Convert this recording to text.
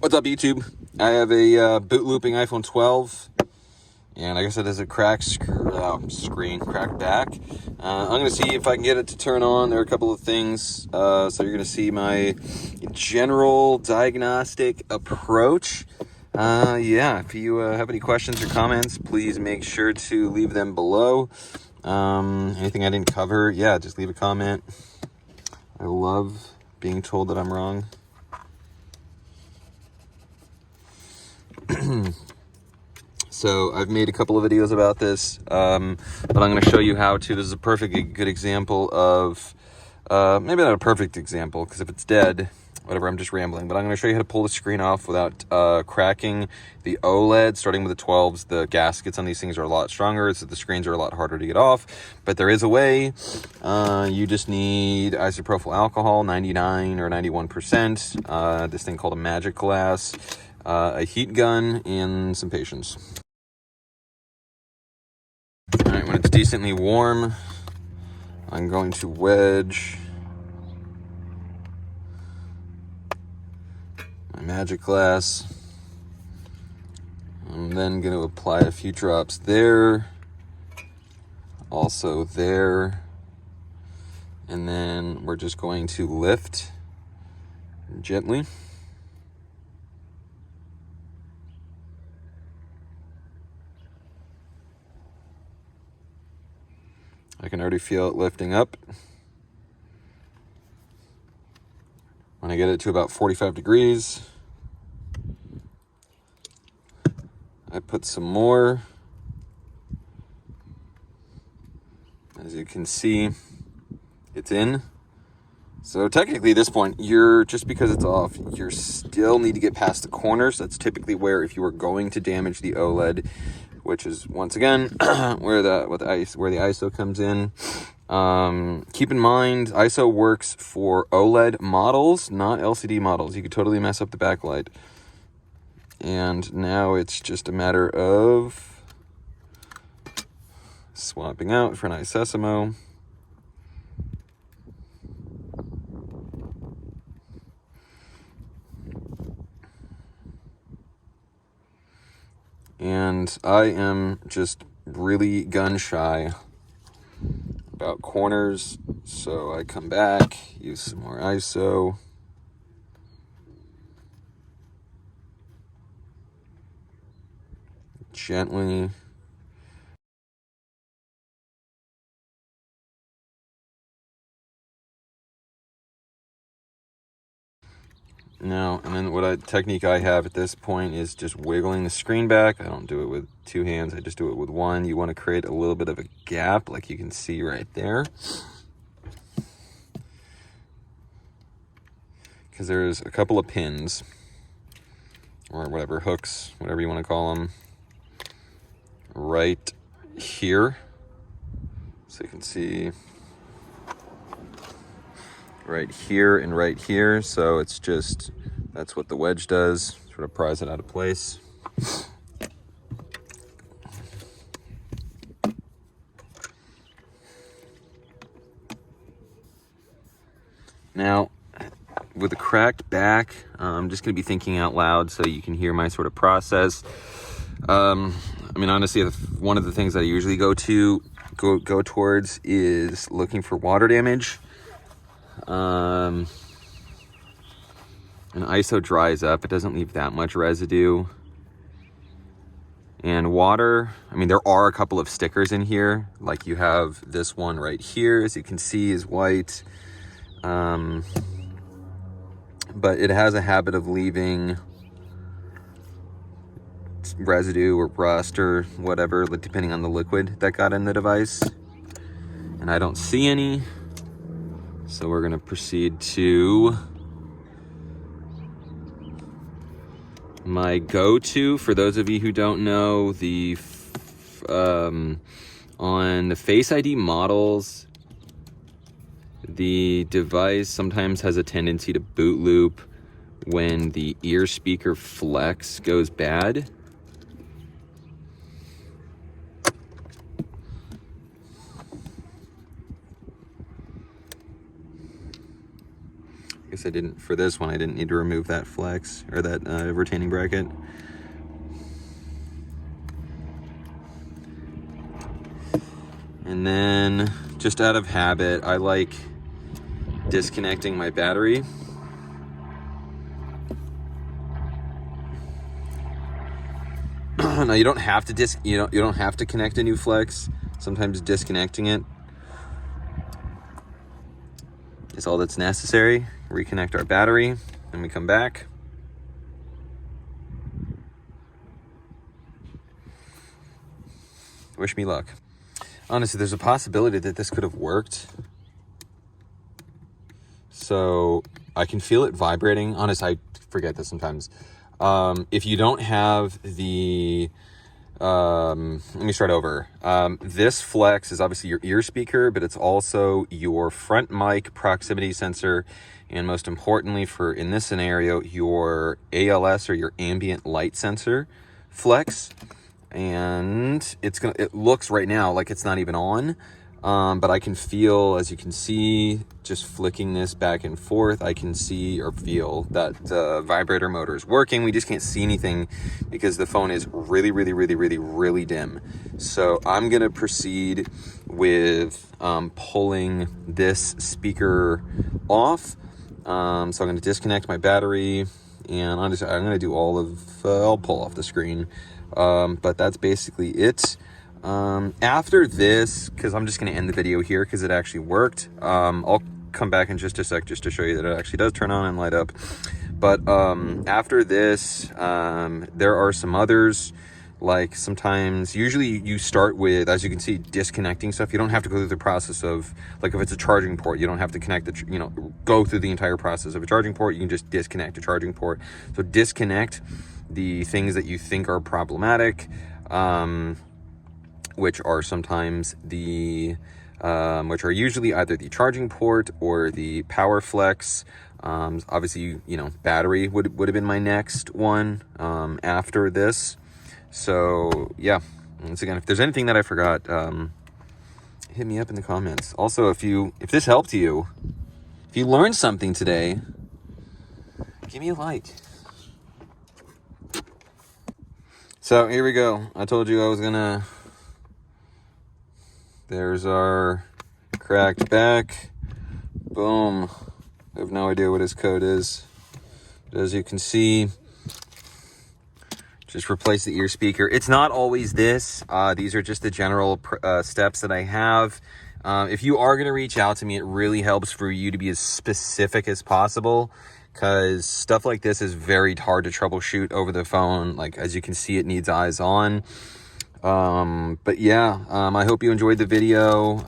What's up, YouTube? I have a boot looping iPhone 12, and I guess it has a cracked screen, cracked back. I'm going to see if I can get it to turn on. There are a couple of things. So you're going to see my general diagnostic approach. If you have any questions or comments, please make sure to leave them below. Anything I didn't cover, just leave a comment. I love being told that I'm wrong. So I've made a couple of videos about this, but I'm going to show you how to. This is a perfect good example of, maybe not a perfect example, because if it's dead, whatever, I'm just rambling. But I'm going to show you how to pull the screen off without cracking the OLED. Starting with the 12s, the gaskets on these things are a lot stronger, so the screens are a lot harder to get off. But there is a way. You just need isopropyl alcohol, 99 or 91%, this thing called a magic glass, a heat gun, and some patience. All right, when it's decently warm, I'm going to wedge my magic glass. I'm then going to apply a few drops there, also there, and then we're just going to lift gently. I can already feel it lifting up. When I get it to about 45 degrees, I put some more. As you can see, it's in. So technically at this point, just because it's off, you still need to get past the corners. That's typically where, if you were going to damage the OLED, which is once again where the ISO comes in. Keep in mind, ISO works for OLED models, not LCD models. You could totally mess up the backlight. And now it's just a matter of swapping out for an isosimo. And I am just really gun shy about corners, so I come back, use some more ISO. Gently. Now, and then technique I have at this point is just wiggling the screen back. I don't do it with two hands, I just do it with one. You want to create a little bit of a gap, like you can see right there, because there's a couple of pins, or whatever, hooks, whatever you want to call them, right here. So you can see right here and right here. So it's just, that's what the wedge does, sort of pries it out of place. Now, with a cracked back, I'm just going to be thinking out loud so you can hear my sort of process. Honestly, one of the things that I usually go towards is looking for water damage. And ISO dries up. It doesn't leave that much residue. And water, there are a couple of stickers in here. Like you have this one right here, as you can see, is white. But it has a habit of leaving residue or rust or whatever, depending on the liquid that got in the device. And I don't see any. So we're going to proceed to my go-to. For those of you who don't know, on the Face ID models, the device sometimes has a tendency to boot loop when the ear speaker flex goes bad. I didn't, for this one, I didn't need to remove that flex, or that retaining bracket. And then, just out of habit, I like disconnecting my battery. Now you don't have to you don't have to connect a new flex. Sometimes disconnecting it is all that's necessary. Reconnect our battery, and we come back. Wish me luck. Honestly, there's a possibility that this could have worked. So I can feel it vibrating. Honestly, I forget this sometimes. If you don't have the, let me start over. This flex is obviously your ear speaker, but it's also your front mic proximity sensor. And most importantly in this scenario, your ALS, or your ambient light sensor flex. And it looks right now like it's not even on. But I can feel, as you can see, just flicking this back and forth, I can see or feel that the vibrator motor is working. We just can't see anything because the phone is really, really, really, really, really dim. So I'm going to proceed with pulling this speaker off. So I'm going to disconnect my battery, and I'm going to do I'll pull off the screen. But that's basically it. After this, because I'm just going to end the video here because it actually worked. I'll come back in just a sec just to show you that it actually does turn on and light up. But after this, there are some others. Like sometimes, usually you start with, as you can see, disconnecting stuff. You don't have to go through the process of, like if it's a charging port, you don't have to connect go through the entire process of a charging port. You can just disconnect a charging port. So disconnect the things that you think are problematic, which are sometimes which are usually either the charging port or the power flex. Obviously, battery would have been my next one after this. So yeah, once again, if there's anything that I forgot, hit me up in the comments. Also, if this helped you, if you learned something today, give me a like. So here we go. I told you I was gonna, there's our cracked back. Boom. I have no idea what his code is. But as you can see, just replace the ear speaker. It's not always this. These are just the general steps that I have. If you are going to reach out to me, it really helps for you to be as specific as possible, because stuff like this is very hard to troubleshoot over the phone. Like, as you can see, it needs eyes on. But yeah, I hope you enjoyed the video.